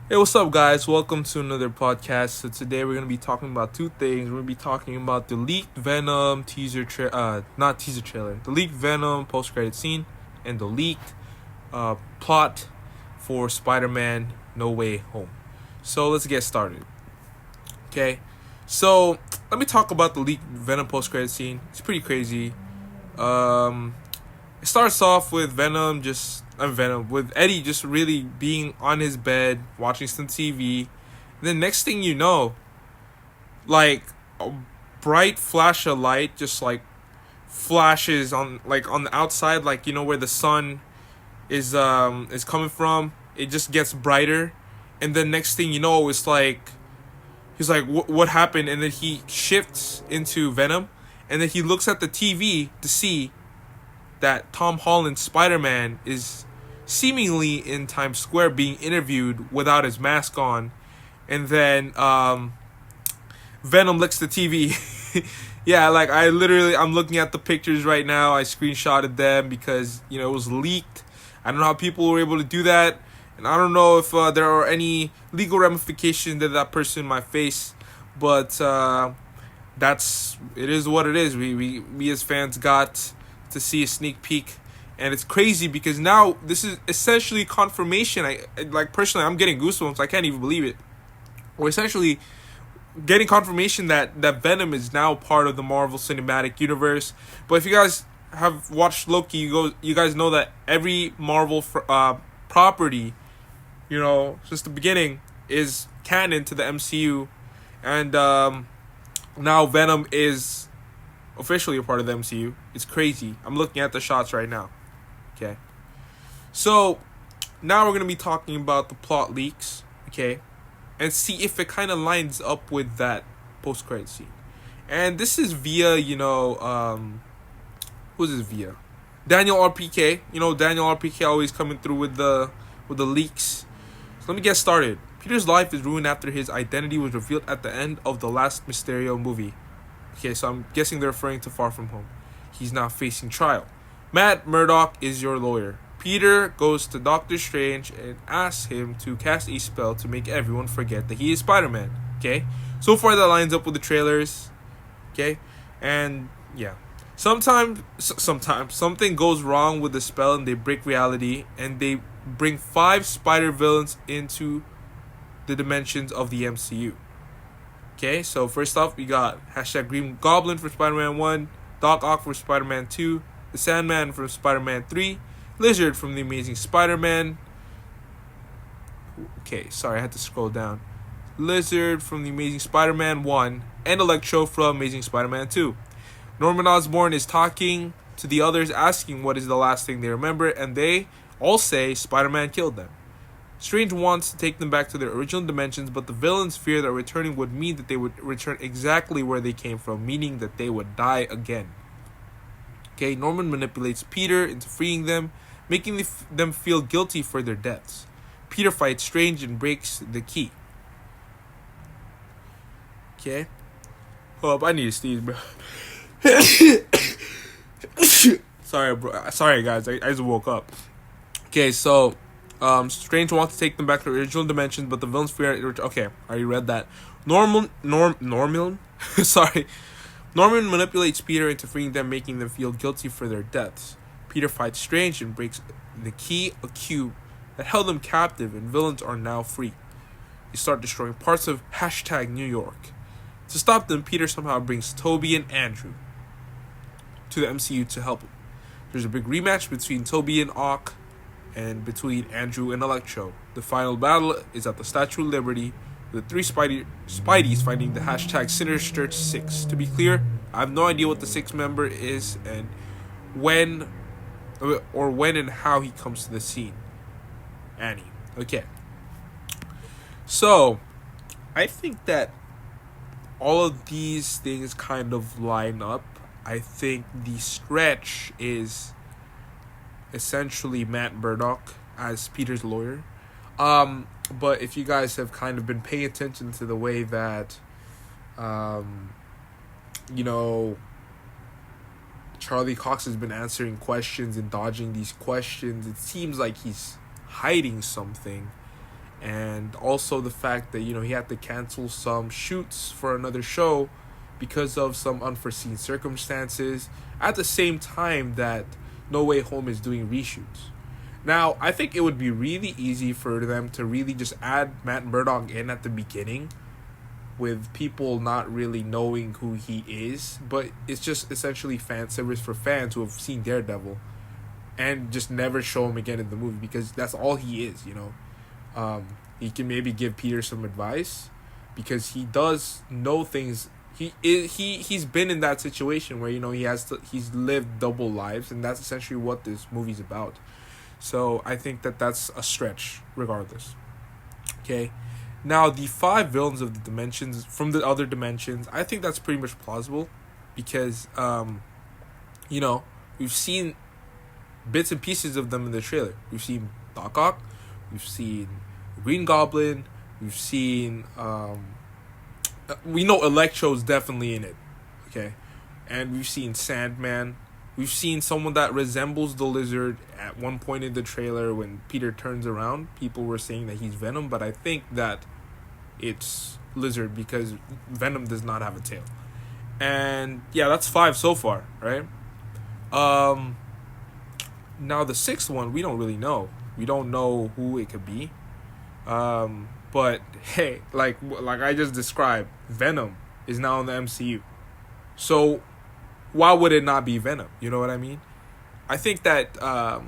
Hey, what's up, guys? Welcome to another podcast. So today we're gonna be talking about two things. We're gonna be talking about the leaked Venom not teaser trailer, the leaked Venom post-credit scene, and the leaked plot for Spider-Man: No Way Home. So let's get started. Okay, so let me talk about the leaked Venom post-credit scene. It's pretty crazy. Um, it starts off with Venom with Eddie just really being on his bed watching some TV. And then next thing you know, like a bright flash of light just like flashes on the outside, like where the sun is coming from. It just gets brighter, and then next thing you know, it's like he's like, what happened? And then he shifts into Venom, and then he looks at the TV to see that Tom Holland's Spider-Man is seemingly in Times Square being interviewed without his mask on. And then Venom licks the TV. Yeah, like I'm looking at the pictures right now. I screenshotted them because, it was leaked. I don't know how people were able to do that. And I don't know if there are any legal ramifications that person might face. But it is what it is. We as fans got to see a sneak peek, and it's crazy because now this is essentially confirmation. Like personally, I'm getting goosebumps. I can't even believe it. We're essentially getting confirmation that Venom is now part of the Marvel Cinematic Universe. But if you guys have watched Loki, you guys know that every Marvel property, since the beginning, is canon to the MCU, and now Venom is officially a part of the MCU. It's crazy. I'm looking at the shots right now. Okay. So, now we're going to be talking about the plot leaks, okay? And see if it kind of lines up with that post-credit scene. And this is via, who's this via? Daniel RPK. Daniel RPK always coming through with the leaks. So let me get started. Peter's life is ruined after his identity was revealed at the end of the last Mysterio movie. Okay, so I'm guessing they're referring to Far From Home. He's now facing trial. Matt Murdock is your lawyer. Peter goes to Doctor Strange and asks him to cast a spell to make everyone forget that he is Spider-Man. Okay? So far that lines up with the trailers. Okay? And yeah. Sometimes something goes wrong with the spell and they break reality and they bring 5 spider villains into the dimensions of the MCU. Okay, so first off, we got #Green Goblin for Spider-Man 1, Doc Ock for Spider-Man 2, the Sandman from Spider-Man 3, Lizard from The Amazing Spider-Man. Okay, sorry, I had to scroll down. Lizard from The Amazing Spider-Man 1, and Electro from Amazing Spider-Man 2. Norman Osborn is talking to the others, asking what is the last thing they remember, and they all say Spider-Man killed them. Strange wants to take them back to their original dimensions, but the villains fear that returning would mean that they would return exactly where they came from, meaning that they would die again. Okay, Norman manipulates Peter into freeing them, making them feel guilty for their deaths. Peter fights Strange and breaks the key. Okay. Hold up, I need to sneeze, bro. Sorry, bro. Sorry, guys. I just woke up. Okay, so Strange wants to take them back to the original dimensions, but the villains fear. Okay, I already read that. Norman. Sorry. Norman manipulates Peter into freeing them, making them feel guilty for their deaths. Peter fights Strange and breaks the key, a cube that held them captive, and villains are now free. They start destroying parts of #New York. To stop them, Peter somehow brings Toby and Andrew to the MCU to help him. There's a big rematch between Toby and Ock, and between Andrew and Electro. The final battle is at the Statue of Liberty, with the 3 Spideys fighting the #Sinister 6. To be clear, I have no idea what the 6th member is and when and how he comes to the scene. Annie. Okay. So, I think that all of these things kind of line up. I think the stretch is essentially Matt Murdock as Peter's lawyer. But if you guys have kind of been paying attention to the way that, Charlie Cox has been answering questions and dodging these questions, it seems like he's hiding something. and also the fact that he had to cancel some shoots for another show because of some unforeseen circumstances at the same time that No Way Home is doing reshoots. Now, I think it would be really easy for them to really just add Matt Murdock in at the beginning with people not really knowing who he is, but it's just essentially fan service for fans who have seen Daredevil and just never show him again in the movie because that's all he is. He can maybe give Peter some advice because he does know things. He's been in that situation where he's lived double lives, and that's essentially what this movie's about. So I think that's a stretch regardless. Okay. Now the 5 villains of the dimensions from the other dimensions, I think that's pretty much plausible because we've seen bits and pieces of them in the trailer. We've seen Doc Ock, we've seen Green Goblin, we've seen we know Electro's definitely in it, okay, and we've seen Sandman. We've seen someone that resembles the Lizard at one point in the trailer when Peter turns around. People were saying that he's Venom, but I think that it's Lizard because Venom does not have a tail. And yeah, that's 5 so far, right? Now the 6th one, we don't really know. We don't know who it could be. But hey, like I just described, Venom is now in the MCU. So why would it not be Venom? You know what I mean? I think that the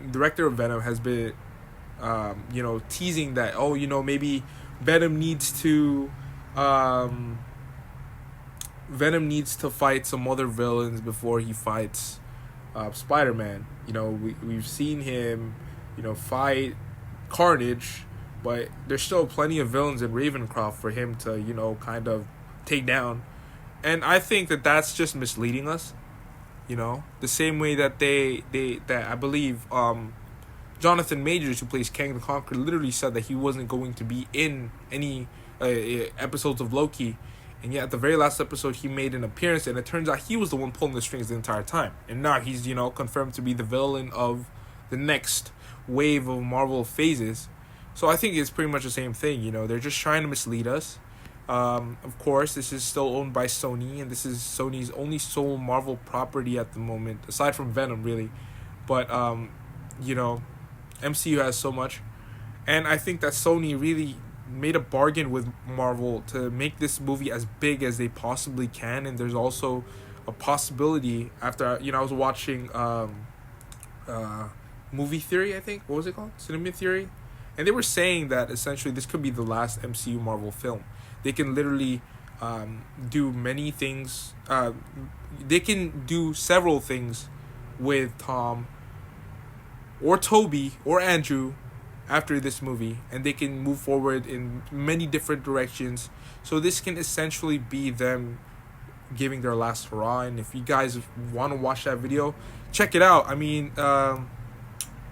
director of Venom has been teasing that maybe Venom needs to fight some other villains before he fights Spider-Man. We've seen him fight Carnage, but there's still plenty of villains in Ravencroft for him to kind of take down. And I think that that's just misleading us. The same way that that I believe Jonathan Majors, who plays Kang the Conqueror, literally said that he wasn't going to be in any episodes of Loki, and yet at the very last episode he made an appearance, and it turns out he was the one pulling the strings the entire time, and now he's confirmed to be the villain of the next wave of Marvel phases. So I think it's pretty much the same thing. They're just trying to mislead us. Of course, this is still owned by Sony, and this is Sony's only sole Marvel property at the moment, aside from Venom, really. But MCU has so much, and I think that Sony really made a bargain with Marvel to make this movie as big as they possibly can. And there's also a possibility after I was watching Movie Theory, I think. What was it called? Cinema Theory. And they were saying that essentially this could be the last MCU Marvel film. They can literally do many things. They can do several things with Tom or Toby or Andrew after this movie, and they can move forward in many different directions. So this can essentially be them giving their last hurrah. And if you guys want to watch that video, check it out. I mean,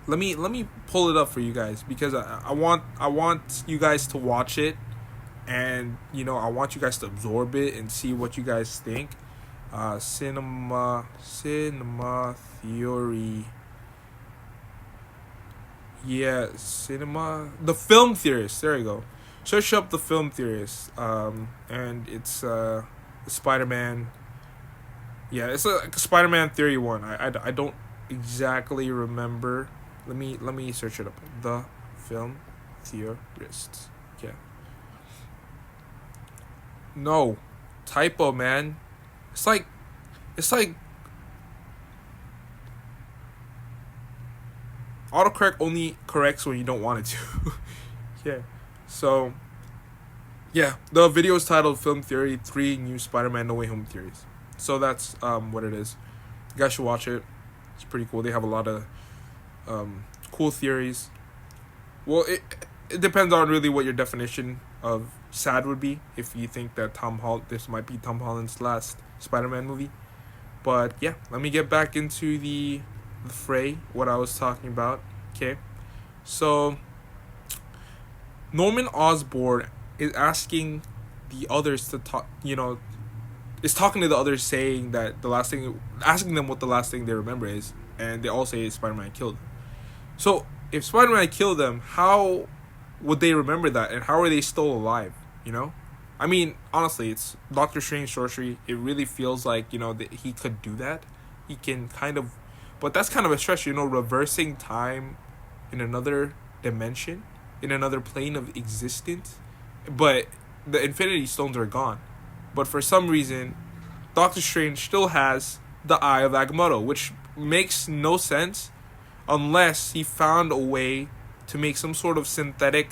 let me pull it up for you guys because I want you guys to watch it, and I want you guys to absorb it and see what you guys think. Cinema Theory. Yeah, the Film Theorist. There you go. Search up the Film Theorist. And it's Spider-Man. Yeah, it's a Spider-Man Theory one. I don't exactly remember. Let me search it up. The Film Theorist. Yeah. No, typo, man. It's like autocorrect only corrects when you don't want it to. Yeah. So, yeah, the video is titled Film Theory 3 New Spider-Man No Way Home Theories. So that's what it is. You guys should watch it. It's pretty cool. They have a lot of cool theories. Well, it depends on really what your definition of sad would be. If you think that this might be Tom Holland's last Spider-Man movie. But yeah, let me get back into the fray, what I was talking about. Okay, so Norman Osborn is asking the others to talk, is talking to the others, saying that asking them what the last thing they remember is, and they all say Spider-Man killed them. So if Spider-Man killed them, how would they remember that, and how are they still alive? You know, I mean, honestly, it's Doctor Strange sorcery. It really feels like, you know, that he could do that. He can kind of, but that's kind of a stretch. You know, reversing time in another dimension, in another plane of existence, but the Infinity Stones are gone. But for some reason, Doctor Strange still has the Eye of Agamotto, which makes no sense unless he found a way to make some sort of synthetic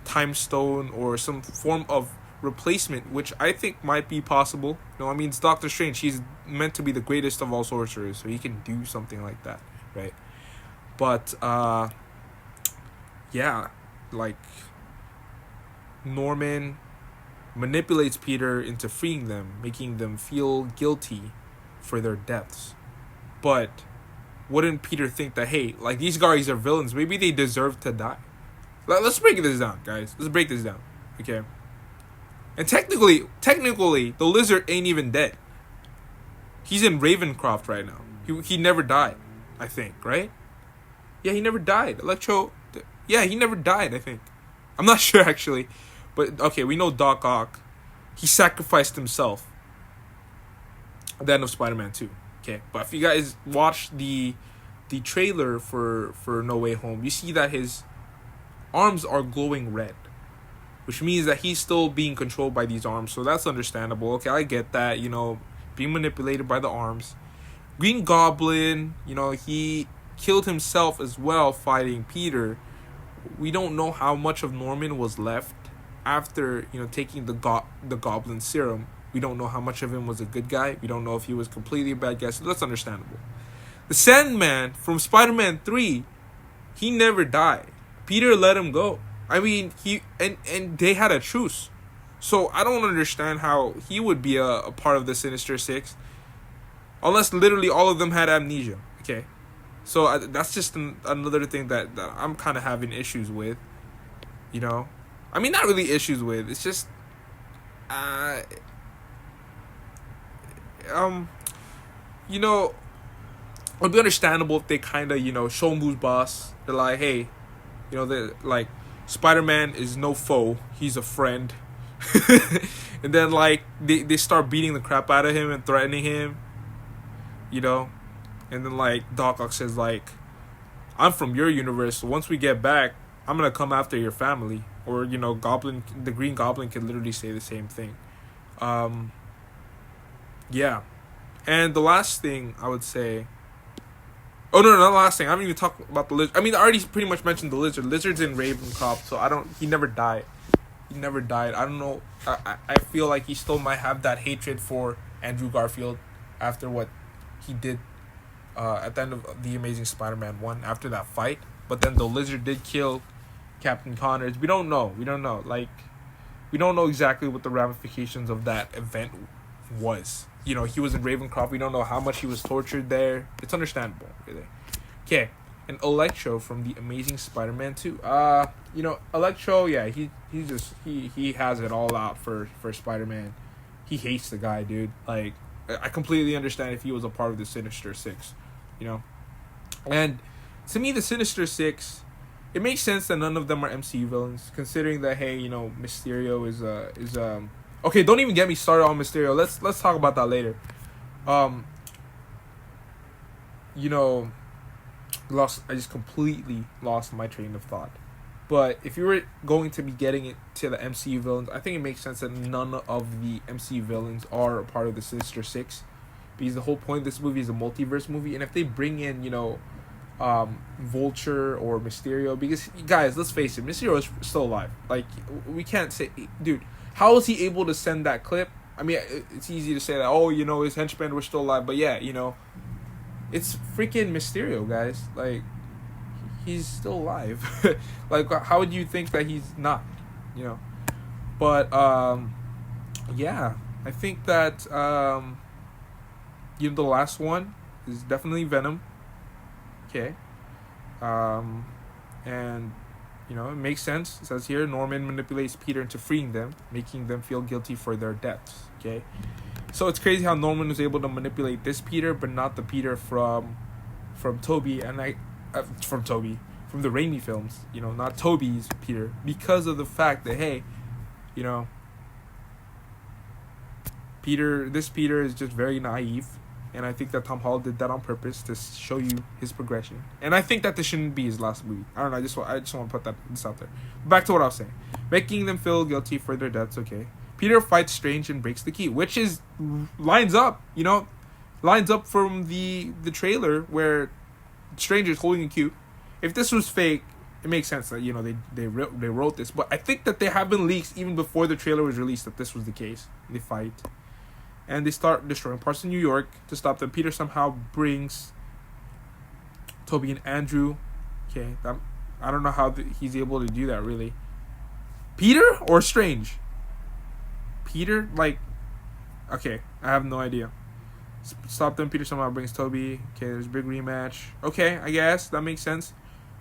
time stone or some form of replacement, which I think might be possible. You know, I mean, it's Doctor Strange. He's meant to be the greatest of all sorcerers, so he can do something like that, right? But, yeah, like, Norman manipulates Peter into freeing them, making them feel guilty for their deaths. But wouldn't Peter think that, hey, like, these guys are villains, maybe they deserve to die? Let's break this down, guys. Let's break this down, okay? And technically, the Lizard ain't even dead. He's in Ravencroft right now. He never died, I think, right? Yeah, he never died. Yeah, he never died, I think. I'm not sure, actually. But, okay, we know Doc Ock. He sacrificed himself at the end of Spider-Man 2. Okay, but if you guys watch the trailer for No Way Home, you see that his arms are glowing red, which means that he's still being controlled by these arms. So that's understandable. Okay, I get that, you know, being manipulated by the arms. Green Goblin, you know, he killed himself as well fighting Peter. We don't know how much of Norman was left after, you know, taking the Goblin serum. We don't know how much of him was a good guy. We don't know if he was completely a bad guy. So that's understandable. The Sandman from Spider-Man 3, he never died. Peter let him go. I mean, and they had a truce. So I don't understand how he would be a part of the Sinister Six, unless literally all of them had amnesia. Okay, so that's just another thing that I'm kind of having issues with. You know, I mean, not really issues with. It's just, you know, it would be understandable if they kind of, you know, show him who's boss. They're like, hey, you know, they're like, Spider-Man is no foe, he's a friend. And then, like, they start beating the crap out of him and threatening him, you know. And then, like, Doc Ock says, like, I'm from your universe, so once we get back, I'm gonna come after your family. Or, you know, the Green Goblin can literally say the same thing. Yeah. And the last thing I would say... Oh, no, not the last thing. I haven't even talked about the Lizard. I mean, I already pretty much mentioned the Lizard. Lizard's in Ravencroft, so he never died. He never died. I don't know. I feel like he still might have that hatred for Andrew Garfield after what he did at the end of The Amazing Spider-Man 1, after that fight. But then the Lizard did kill Captain Connors. We don't know. Like, we don't know exactly what the ramifications of that event was. You know, he was in Ravencroft. We don't know how much he was tortured there. It's understandable, really. Okay, and Electro from The Amazing Spider-Man 2. You know, Electro, yeah, he has it all out for Spider-Man. He hates the guy, dude. Like, I completely understand if he was a part of the Sinister Six, you know. And to me, the Sinister Six, it makes sense that none of them are MCU villains, considering that, hey, you know, Mysterio is okay, don't even get me started on Mysterio. Let's talk about that later. You know, I just completely lost my train of thought. But if you were going to be getting it to the MCU villains, I think it makes sense that none of the MCU villains are a part of the Sinister Six, because the whole point of this movie is a multiverse movie. And if they bring in, you know, Vulture or Mysterio, because, guys, let's face it, Mysterio is still alive. Like, we can't say, dude, how was he able to send that clip? I mean, it's easy to say that, oh, you know, his henchmen were still alive, but yeah, you know, it's freaking Mysterio, guys. Like, he's still alive. Like, how would you think that he's not, you know? But yeah, I think that you know, the last one is definitely Venom. Okay. And, you know, it makes sense. It says here, Norman manipulates Peter into freeing them, making them feel guilty for their deaths. Okay. So it's crazy how Norman was able to manipulate this Peter, but not the Peter from Toby, from from the Raimi films, you know, not Tobey's Peter, because of the fact that, hey, you know, this Peter is just very naive, and I think that Tom Holland did that on purpose to show you his progression. And I think that this shouldn't be his last movie. I don't know. I just want to put this out there. Back to what I was saying, making them feel guilty for their deaths. Okay, Peter fights Strange and breaks the key, which lines up from the trailer where Strange is holding a cube. If this was fake, it makes sense that, you know, they wrote this. But I think that there have been leaks even before the trailer was released that this was the case. They fight, and they start destroying parts of New York to stop them. Peter somehow brings Toby and Andrew. Okay, I don't know how he's able to do that, really. Peter or Strange? Peter? Like, okay, I have no idea. Stop them. Peter somehow brings Toby. Okay, there's a big rematch. Okay, I guess that makes sense.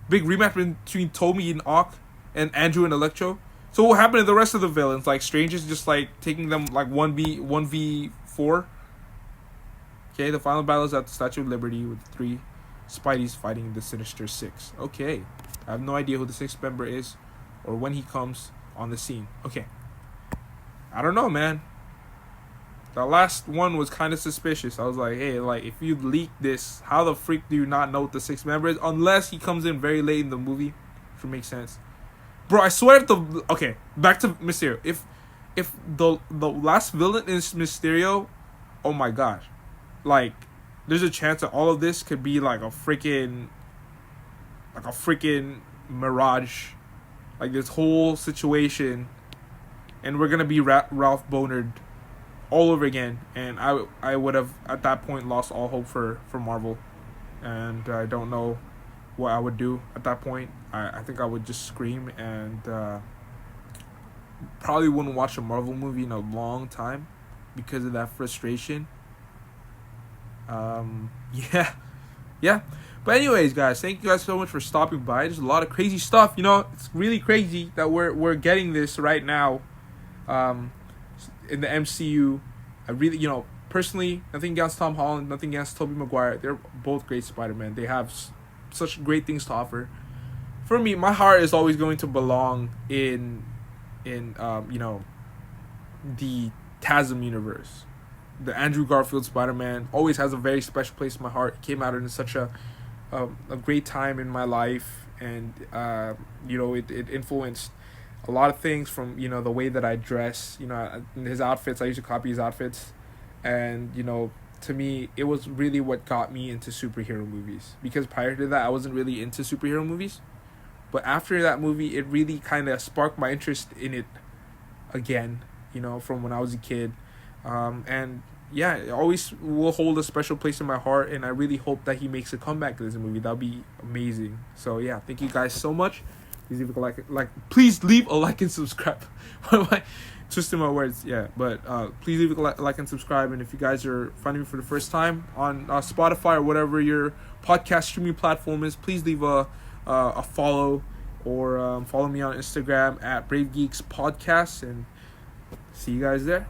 Big rematch between Toby and Ock and Andrew and Electro. So what happened to the rest of the villains? Like, Strange is just like taking them like 1v4. Okay, the final battle is at the Statue of Liberty with 3 Spideys fighting the Sinister Six. Okay, I have no idea who the 6th member is or when he comes on the scene. Okay, I don't know, man. The last one was kind of suspicious. I was like, hey, like, if you leak this, how the freak do you not know what the 6th member is? Unless he comes in very late in the movie, which would make sense. Bro, I swear okay, back to Mysterio. If the last villain is Mysterio, oh my gosh. Like, there's a chance that all of this could be like a freaking mirage. Like, this whole situation, and we're gonna be Ralph Bonard all over again, and I would have at that point lost all hope for Marvel, and I don't know what I would do at that point. I think I would just scream and probably wouldn't watch a Marvel movie in a long time because of that frustration. Yeah. But anyways, guys, thank you guys so much for stopping by. There's a lot of crazy stuff. You know, it's really crazy that we're getting this right now. In the MCU, I really, you know, personally, nothing against Tom Holland, nothing against Tobey Maguire. They're both great Spider-Man. They have such great things to offer. For me, my heart is always going to belong in you know, the TASM universe. The Andrew Garfield Spider-Man always has a very special place in my heart. It came out in such a great time in my life, and you know, it influenced a lot of things, from, you know, the way that I dress, you know, his outfits. I used to copy his outfits, and, you know, to me, it was really what got me into superhero movies, because prior to that, I wasn't really into superhero movies, but after that movie, it really kind of sparked my interest in it again, you know, from when I was a kid, and yeah, it always will hold a special place in my heart, and I really hope that he makes a comeback to this movie. That'll be amazing. So yeah, thank you guys so much. Please leave a please leave a like and subscribe. Twisting my words, yeah. But please leave a like and subscribe. And if you guys are finding me for the first time on Spotify or whatever your podcast streaming platform is, please leave a follow, or follow me on Instagram at Brave Geeks Podcast, and see you guys there.